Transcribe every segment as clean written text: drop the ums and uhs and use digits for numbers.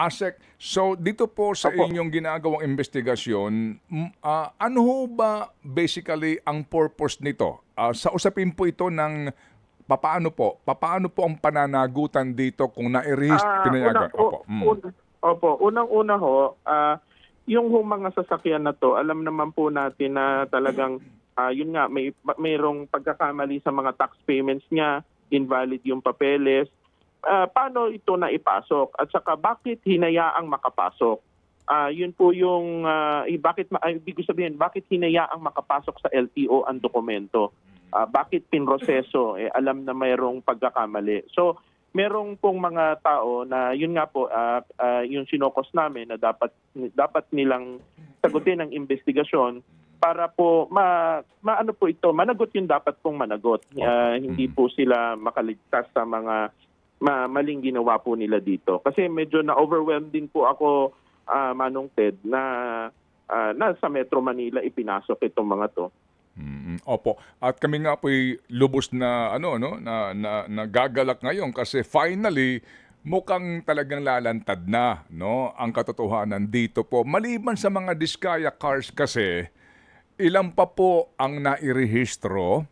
ASEC, so dito po sa Opo. inyong ginagawang investigasyon, ano ho ba basically ang purpose nito? Sa usapin po ito ng papaano po ang pananagutan dito kung pinayagan? Unang-una ho, yung mga sasakyan na to, alam naman po natin na talagang, yun nga, mayroong pagkakamali sa mga tax payments niya, invalid yung papeles. Paano ito na ipasok? At saka bakit hinayaang makapasok? Yun po yung, ibig sabihin, bakit hinayaang makapasok sa LTO ang dokumento? Bakit pinroseso? Alam na mayroong pagkakamali. So, merong pong mga tao na yun nga po yung sinokos namin na dapat nilang sagutin ang investigasyon para po maano po ito, managot yung dapat pong managot. Hindi po sila makaligtas sa mga maling ginawa po nila dito. Kasi medyo na-overwhelmed din po ako, Manong Ted, na nasa Metro Manila ipinasok itong mga to. Opo. At kami nga po'y lubos na nagagalak ngayon kasi finally mukhang talagang lalantad na, no, ang katotohanan dito po. Maliban sa mga Diskaya cars kasi, ilan pa po ang nairehistro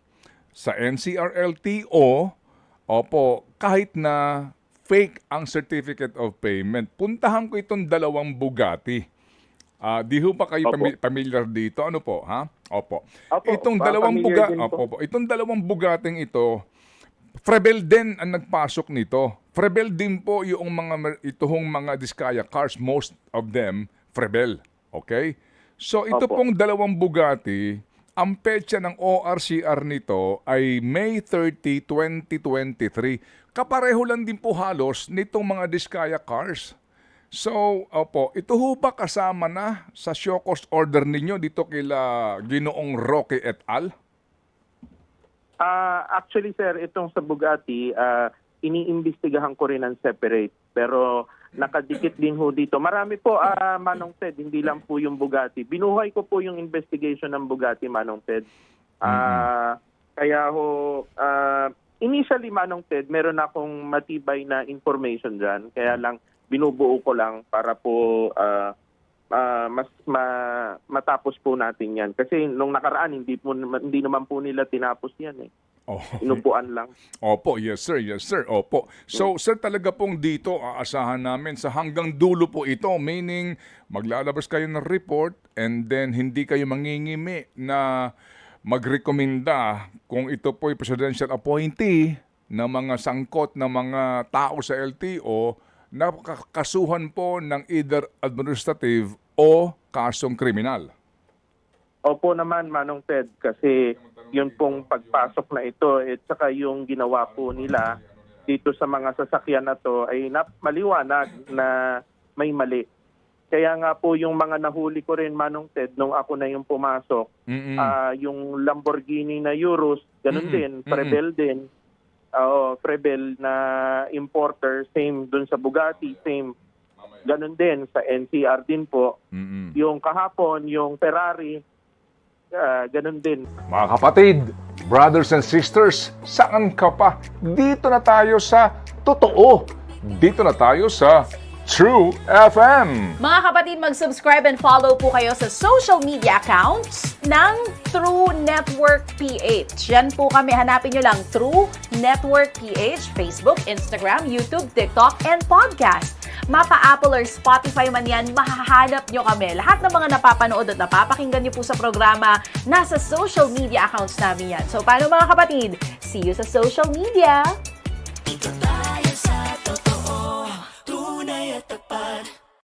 sa NCR-LTO. Opo, kahit na fake ang certificate of payment. Puntahan ko itong dalawang Bugatti. Di ho ba kayo familiar dito? Ano po, ha? Opo. Itong dalawang Bugatting ito, Frebel din ang nagpasok nito. Frebel din po yung mga Diskaya cars, most of them Frebel. Okay? So ito pong dalawang Bugatti, ang petsa ng ORCR nito ay May 30, 2023. Kapareho lang din po halos nitong mga Diskaya cars. So, ito ho ba kasama na sa show cause order ninyo dito kila Ginoong Roque et al? Actually, sir, itong sa Bugatti, iniimbestigahan ko rin ang separate. Pero nakadikit din ho dito. Marami po, Manong Ted, hindi lang po yung Bugatti. Binuhay ko po yung investigation ng Bugatti, Manong Ted. Kaya ho, initially, Manong Ted, meron akong matibay na information dyan. Kaya lang, binubuo ko lang para po matapos po natin yan. Kasi nung nakaraan, hindi naman po nila tinapos yan eh. Inupuan lang. Opo, yes sir. Opo. So sir, talaga pong dito aasahan namin sa hanggang dulo po ito. Meaning, maglalabas kayo ng report and then hindi kayo mangingimi na magrekomenda kung ito po'y presidential appointee na mga sangkot na mga tao sa LTO na kasuhan po ng either administrative o kasong kriminal. Opo naman, Manong Ted, kasi yun pong pagpasok na ito at saka yung ginawa po nila dito sa mga sasakyan na to ay maliwanag na may mali. Kaya nga po yung mga nahuli ko rin, Manong Ted, nung ako na yung pumasok, yung Lamborghini na Urus, ganun din, Frebel din. Frebel na importer, same dun sa Bugatti, same. Ganun din sa NCR din po. Yung kahapon, yung Ferrari, ganun din. Mga kapatid, brothers and sisters, saan ka pa? Dito na tayo sa totoo. Dito na tayo sa True FM. Mga kapatid, mag-subscribe and follow po kayo sa social media accounts ng True Network PH. Yan po kami, hanapin nyo lang True Network PH, Facebook, Instagram, YouTube, TikTok, and podcast. Mapa Apple or Spotify man yan, mahahanap nyo kami. Lahat ng mga napapanood at napapakinggan nyo po sa programa, nasa social media accounts namin yan. So paano mga kapatid? See you sa social media!